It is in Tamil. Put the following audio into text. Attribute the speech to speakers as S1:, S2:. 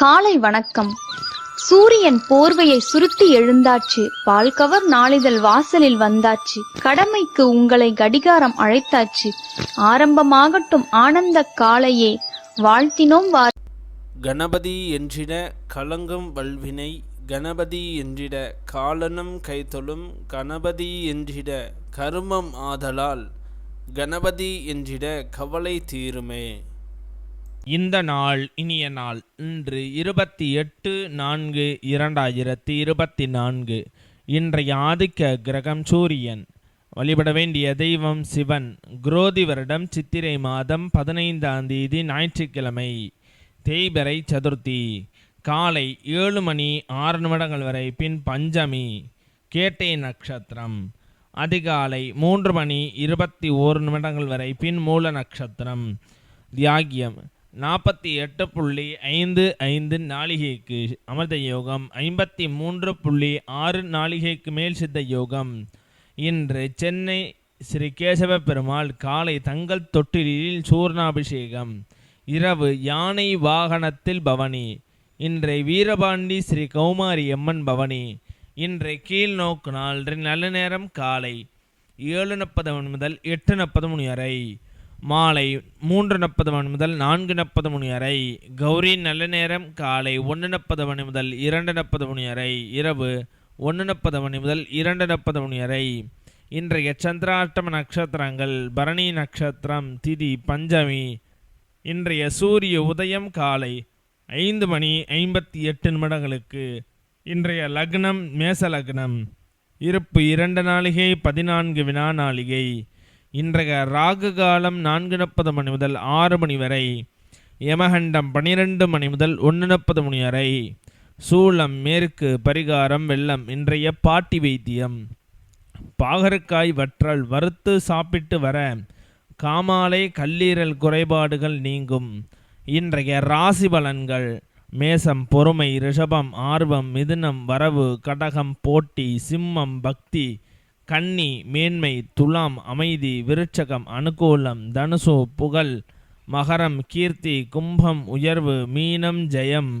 S1: காலை வணக்கம். சூரியன் போர்வையை சுருட்டி எழுந்தாச்சு. பால்கவர் நாளிதழ் வாசலில் வந்தாச்சு. கடமைக்கு உங்களை கடிகாரம் அழைத்தாச்சு. ஆரம்பமாகட்டும் ஆனந்த காலையே, வாழ்த்தினோம்
S2: கணபதி என்றிட கலங்கும் வல்வினை, கணபதி என்றிட காலனும் கைதொழும், கணபதி என்றிட கருமம் ஆதலால், கணபதி என்றிட கவலை தீருமே.
S3: இந்த நாள் இனிய நாள். இன்று 28/4/2024. இன்றைய ஆதிக்க கிரகம் சூரியன். வழிபட வேண்டிய தெய்வம் சிவன். குரோதி வருடம் சித்திரை மாதம் 15ஆம் தேதி ஞாயிற்றுக்கிழமை. தேய்பிறை சதுர்த்தி. காலை 7:06 வரை, பின் பஞ்சமி. கேட்டை நட்சத்திரம். அதிகாலை 3:21 வரை, பின் மூல நட்சத்திரம். தியாகியம் 48.55 நாளிகைக்கு அமிர்த யோகம், 53.6 நாளிகைக்கு மேல் சித்த யோகம். இன்று சென்னை ஸ்ரீ கேசவ பெருமாள் காலை தங்கள் தொட்டிலில் சூர்ணாபிஷேகம். இரவு யானை வாகனத்தில் பவனி. இன்றை வீரபாண்டி ஸ்ரீ கௌமாரி அம்மன் பவனி. இன்றை கீழ் நோக்கு நாள். நல்ல நேரம் காலை 7:40 முதல் 8:40 வரை, மாலை 3:40 முதல் 4:40 வரை. கௌரி நல்ல நேரம் காலை 1:40 முதல் 2:40 வரை, இரவு 1:40 முதல் 2:40 வரை. இன்றைய சந்திராஷ்டம நட்சத்திரங்கள்: பரணி நட்சத்திரம், திதி பஞ்சமி. இன்றைய சூரிய உதயம் காலை 5:58. இன்றைய லக்னம் மேச லக்னம். இருப்பு 2 நாளிகை 14 வினா நாளிகை. இன்றைய ராகு காலம் 4:40 முதல் 6 வரை. யமகண்டம் 12 முதல் 1:40 வரை. சூலம் மேற்கு. பரிகாரம் வெள்ளம். இன்றைய பாட்டி வைத்தியம். பாகற்காய் வற்றல் வறுத்து சாப்பிட்டு வர காமாலை கல்லீரல் குறைபாடுகள் நீங்கும். இன்றைய ராசி பலன்கள்: மேசம் பொறுமை, ரிஷபம் ஆர்வம், மிதுனம் வரவு, கடகம் போட்டி, சிம்மம் பக்தி, கன்னி மேன்மை, துலாம் அமைதி, விருட்சகம் அனுகூலம், தனுசு புகழ், மகரம் கீர்த்தி, கும்பம் உயர்வு, மீனம் ஜெயம்.